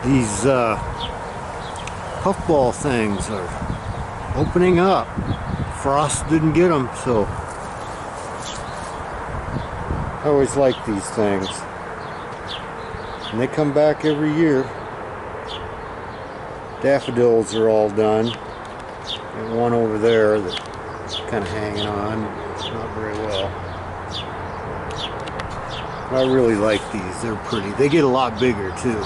These puffball things are opening up. Frost didn't get them, so I always like these things. And they come back every year. Daffodils are all done. And one over there that's kind of hanging on. It's not very well. I really like these. They're pretty. They get a lot bigger too.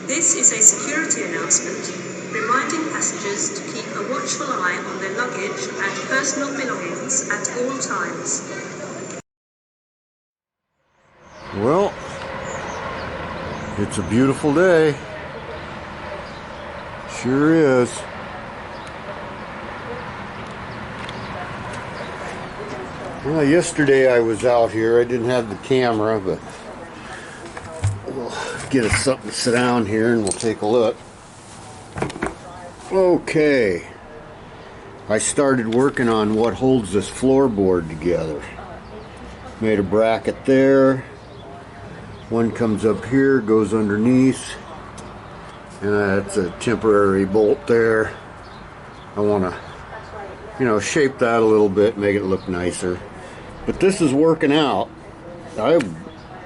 This is a security announcement reminding passengers to keep a watchful eye on their luggage and personal belongings at all times. Well, it's a beautiful day. Sure is. Well, yesterday I was out here. I didn't have the camera, but we'll get us something to sit down here and we'll take a look. Okay. I started working on what holds this floorboard together. Made a bracket there. One comes up here, goes underneath. And that's a temporary bolt there. I want to, shape that a little bit, make it look nicer. But this is working out. I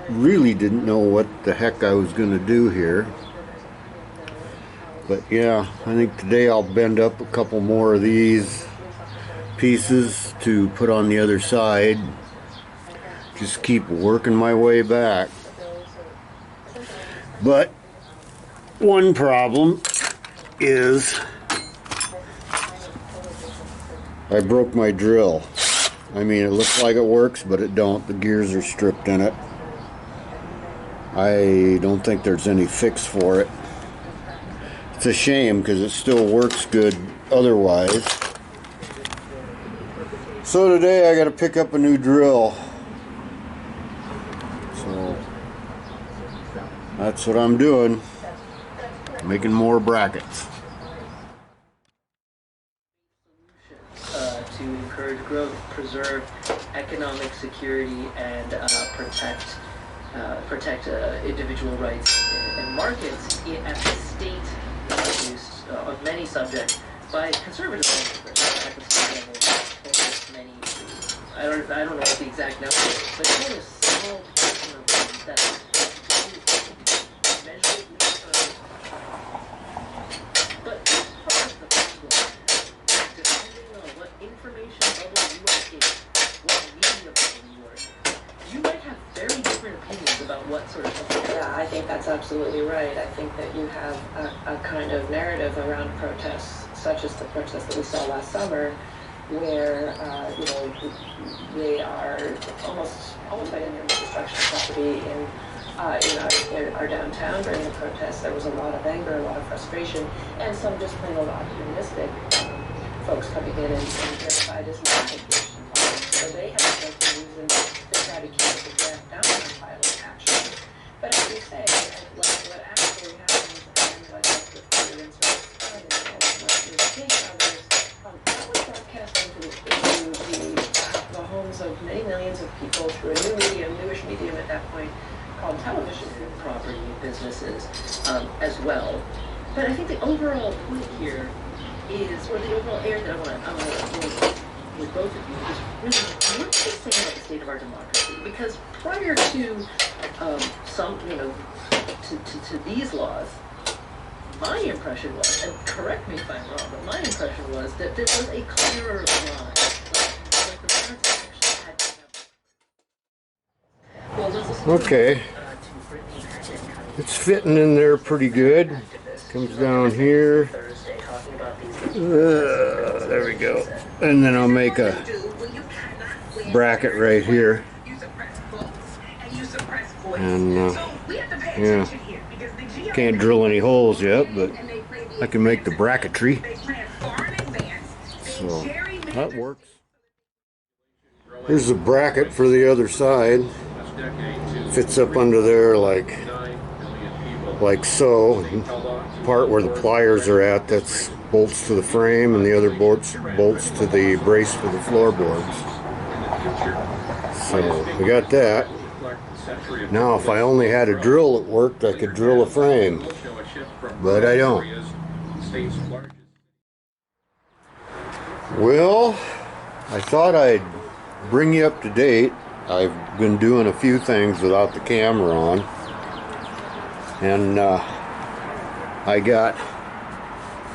really didn't know what the heck I was going to do here. But yeah, I think today I'll bend up a couple more of these pieces to put on the other side. Just keep working my way back. But one problem is I broke my drill. I mean, it looks like it works, but it don't. The gears are stripped in it. I don't think there's any fix for it. It's a shame because it still works good otherwise. So today I got to pick up a new drill. So that's what I'm doing. Making more brackets. To encourage growth, preserve economic security, and protect individual rights and markets at the state use of many subjects by conservative legislators at the state level. Many, I don't know what the exact number is, but it's only a small portion of them that measurably. But part of the problem, depending on what information bubble you are in, what media bubble you are in, you might have very different opinions about what sort of stuff. Yeah, I think that's absolutely right. I think that you have a kind of narrative around protests, such as the protests that we saw last summer, where they are almost by any destruction of property in our downtown during the protests. There was a lot of anger, a lot of frustration, and some just plain old opportunistic folks coming in and verified as lies. So they have a reason to try to keep the draft down on violent action. But as you say, what actually happens, and like the president's and the king others, that was broadcast into the homes of many millions of people through a newish medium at that point called television. Property businesses as well. But I think the overall point here is, or the overall area that I want to with both of you is really, what do you say about the state of our democracy? Because prior to to these laws, my impression was, and correct me if I'm wrong, but my impression was that there was a clearer line. Like the parents actually had to have. Okay. It's fitting in there pretty good. Comes down here. There we go. And then I'll make a bracket right here. And yeah, can't drill any holes yet, but I can make the bracketry, so that works. Here's the bracket for the other side. Fits up under there like so. Part where the pliers are at, that's bolts to the frame, and the other bolts to the brace for the floorboards. So we got that. Now if I only had a drill that worked, I could drill a frame, but I don't. Well, I thought I'd bring you up to date. I've been doing a few things without the camera on, and I got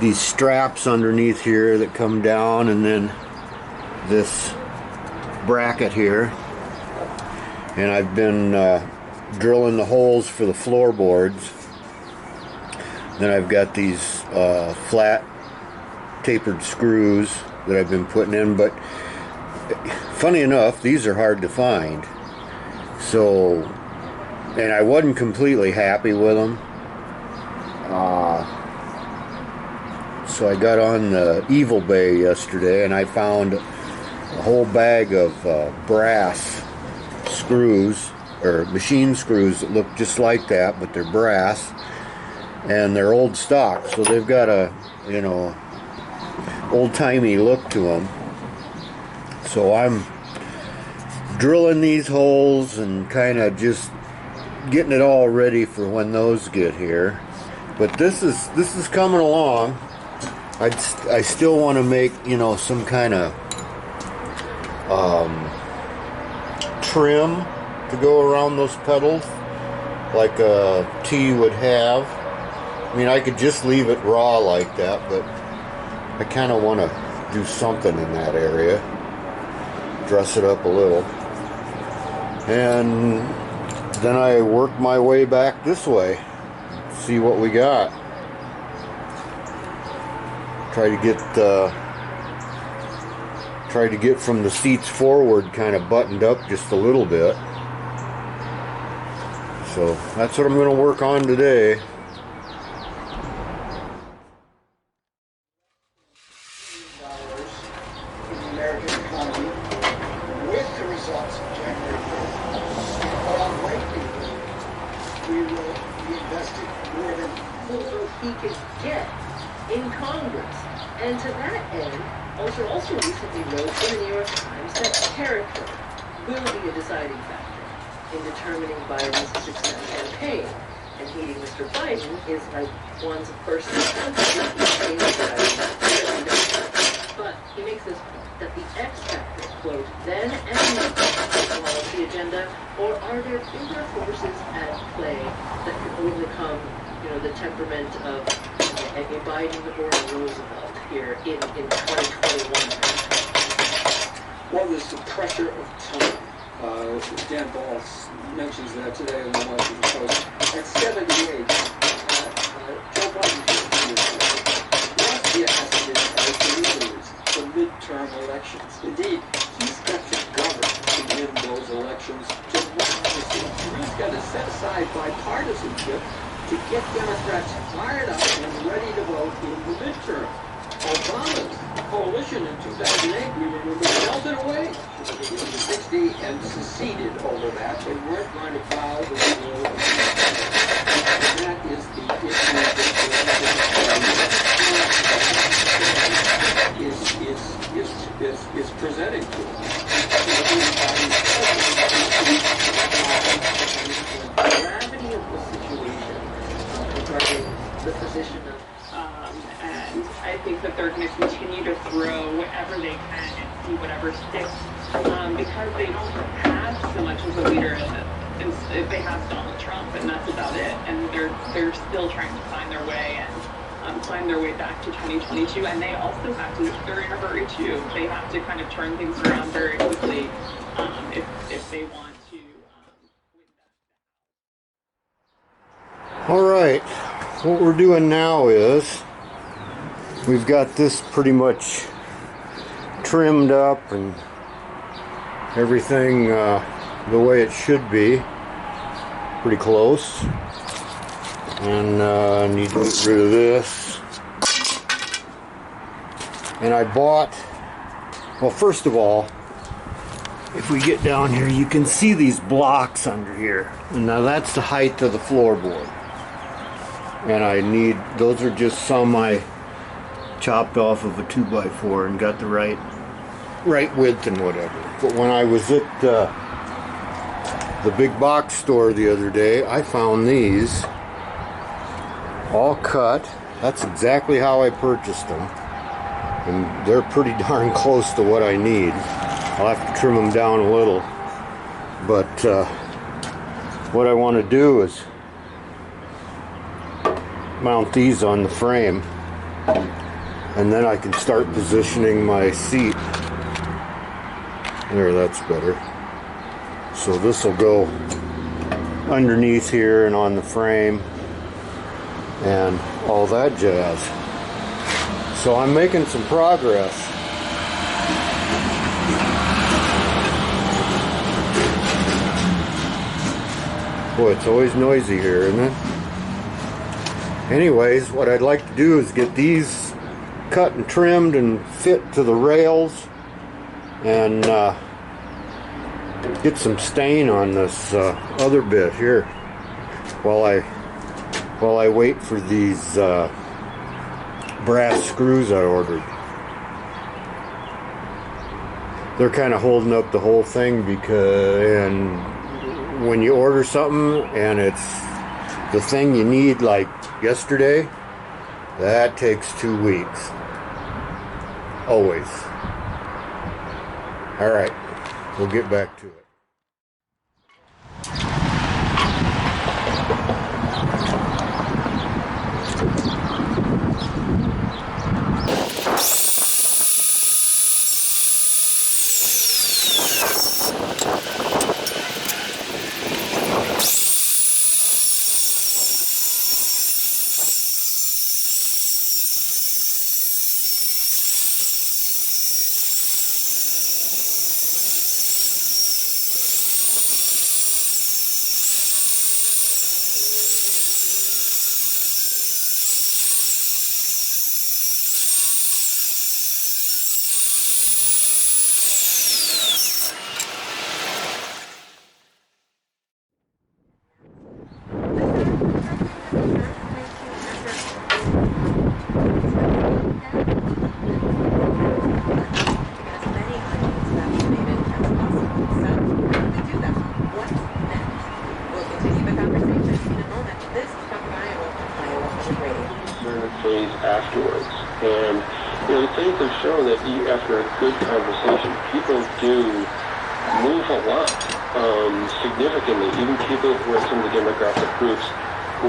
these straps underneath here that come down, and then this bracket here, and I've been drilling the holes for the floorboards. Then I've got these flat tapered screws that I've been putting in, but funny enough, these are hard to find. So, and I wasn't completely happy with them. So I got on Evil Bay yesterday, and I found a whole bag of brass screws, or machine screws that look just like that, but they're brass, and they're old stock, so they've got a, you know, old-timey look to them. So I'm drilling these holes and kind of just getting it all ready for when those get here. But this is coming along. I still want to make, you know, some kind of trim to go around those pedals, like a T would have. I mean, I could just leave it raw like that, but I kind of want to do something in that area, dress it up a little, and then I work my way back this way, see what we got. Try to get from the seats forward kind of buttoned up just a little bit. So that's what I'm going to work on today. In the American economy, with the results of January 1st, but unlikely we will be investing more than he could get in Congress. And to that end, also recently wrote in the New York Times that character will be a deciding factor in determining Biden's success campaign. And meeting Mr. Biden is like one's personal confidence. But he makes this point that the X factor, quote, then and now follows the agenda, or are there bigger forces at play that could overcome, you know, the temperament of a Biden or a Roosevelt here in 2021? Well, there's the pressure of time. Dan Ball mentions that today in the Washington Post. At 78, Joe Biden has to lose the midterm elections. Indeed, he's got to govern to win those elections democracy. He's got to set aside bipartisanship to get Democrats fired up and ready to vote in the midterm. Obama's coalition in 2008, we remember, melted away in 60 and seceded over that. They weren't going to bow to the will of the and that is the issue that is presenting to us. The gravity of the situation regarding the position of and I think that they're going to continue to throw whatever they can and see whatever sticks, because they don't have so much as a leader as they have Donald Trump, and that's about it. And they're still trying to find their way and find their way back to 2022. And they also have to, they're in a hurry too. They have to kind of turn things around very quickly if they want to win that. All right, what we're doing now is we've got this pretty much trimmed up and everything the way it should be. pretty close. And I need to get rid of this. And I bought, well, first of all, if we get down here, you can see these blocks under here. And now that's the height of the floorboard. And I need, those are just some I chopped off of a 2x4 and got the right width and whatever. But when I was at the big box store the other day, I found these all cut. That's exactly how I purchased them. And they're pretty darn close to what I need. I'll have to trim them down a little. But what I want to do is mount these on the frame, and then I can start positioning my seat. There, that's better. So this will go underneath here and on the frame and all that jazz. So I'm making some progress. Boy, it's always noisy here, isn't it? Anyways, what I'd like to do is get these cut and trimmed and fit to the rails, and get some stain on this other bit here while I wait for these brass screws I ordered. They're kind of holding up the whole thing and when you order something and it's the thing you need like yesterday, that takes 2 weeks. Always. All right, we'll get back to it. Afterwards. And the studies have shown that after a good conversation, people do move a lot, significantly, even people who are some of the demographic groups who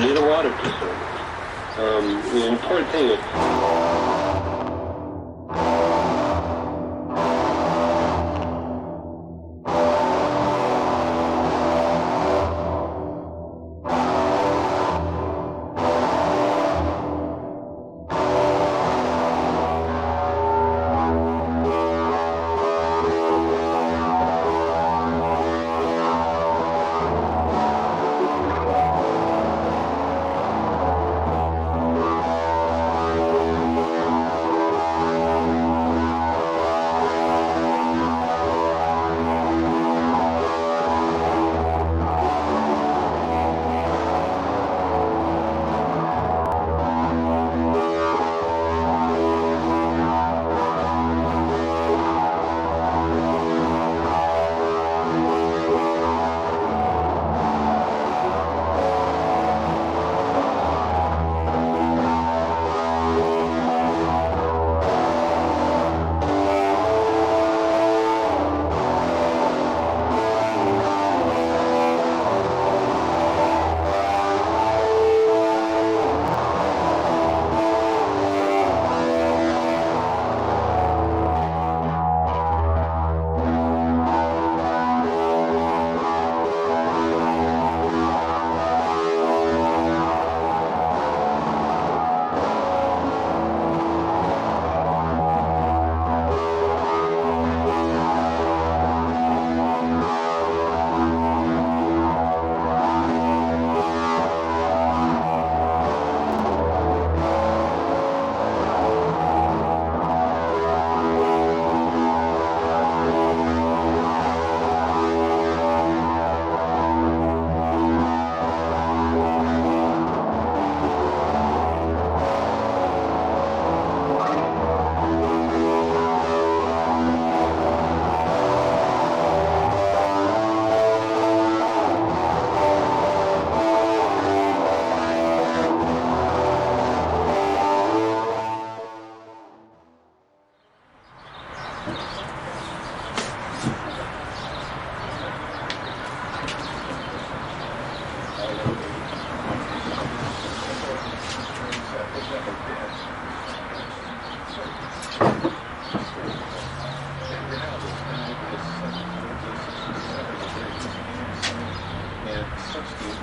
need a lot of discernment. The important thing is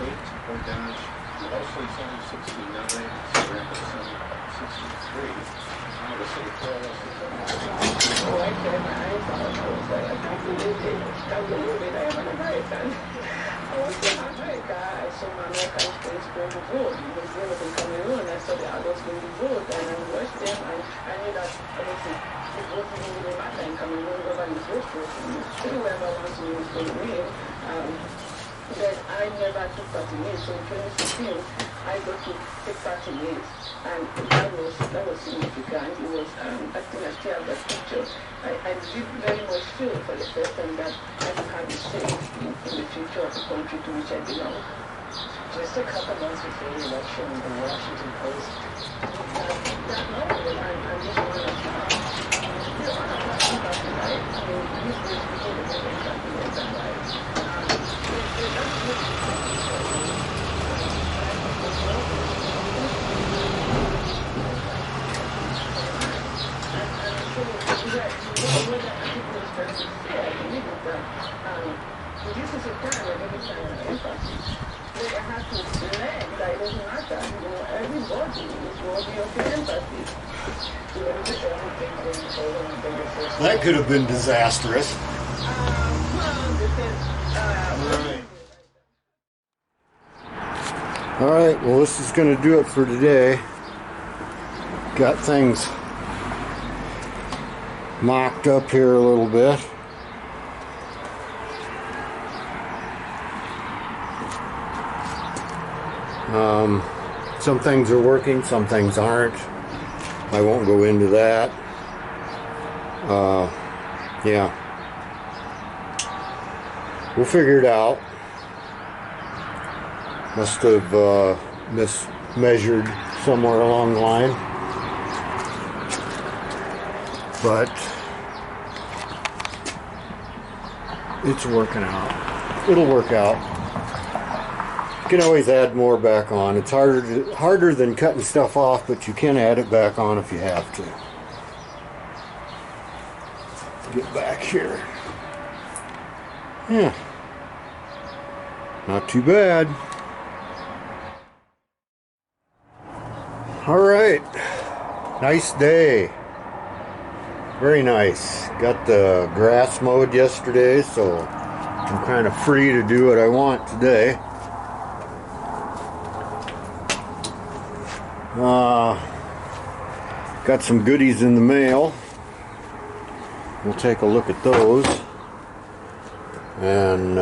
or dash, also it's only 69, ceramic is only 63. Now the city floor is Oh, I can't, I can't believe it. I can't believe it. I am an American. I was in America. I saw my American friends going to vote. Because they were in Cameroon. I saw the adults going to vote. And I watched them. And I knew that anything, it wasn't really matter in Cameroon. Whoever is vote for, whoever wants to win is going to win. But I never took part in it. So in 2016, I got to take part in it. And that was significant. It was, I think I still have that picture. I did very much feel for the first time that I could have a say in the future of the country to which I belong. Just a couple months before the election, the Washington Post That novel, and this one as well. You know, I'm not about the right. I mean, these days we hear the word exactly like that, right? That's what this is a time where every time an empathy, they have to learn that it doesn't matter. You know, everybody is worthy of your empathy. You know, just everything going forward and then the first. That could have been disastrous. Well, depends. Alright, well this is going to do it for today. Got things mocked up here a little bit. Some things are working, some things aren't. I won't go into that. Yeah. We'll figure it out. Must have mismeasured somewhere along the line. But it's working out. It'll work out. You can always add more back on. It's harder than cutting stuff off, but you can add it back on if you have to. Get back here. Yeah. Not too bad. Alright. Nice day. Very nice. Got the grass mowed yesterday, so I'm kind of free to do what I want today. Got some goodies in the mail. We'll take a look at those. And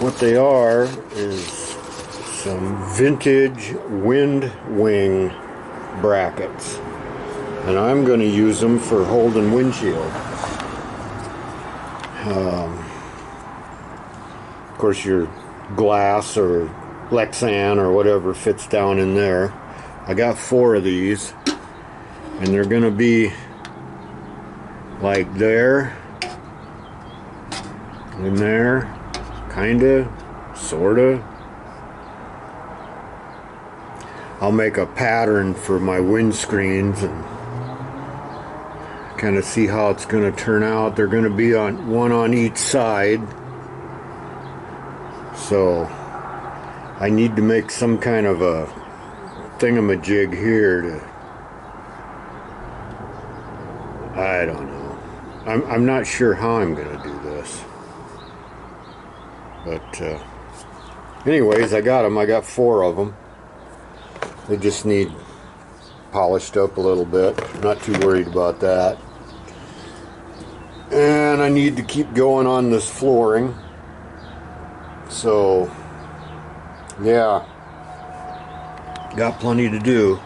what they are is some vintage wind wing brackets. And I'm going to use them for holding windshield. Of course, your glass or Lexan or whatever fits down in there. I got 4 of these, and they're gonna be like there, in there, kinda, sorta. I'll make a pattern for my windscreens and kind of see how it's gonna turn out. They're gonna be on one on each side, so I need to make some kind of a thingamajig here to, I don't know. I'm not sure how I'm going to do this. But anyways, I got them. I got 4 of them. They just need polished up a little bit. Not too worried about that. And I need to keep going on this flooring. So yeah, got plenty to do.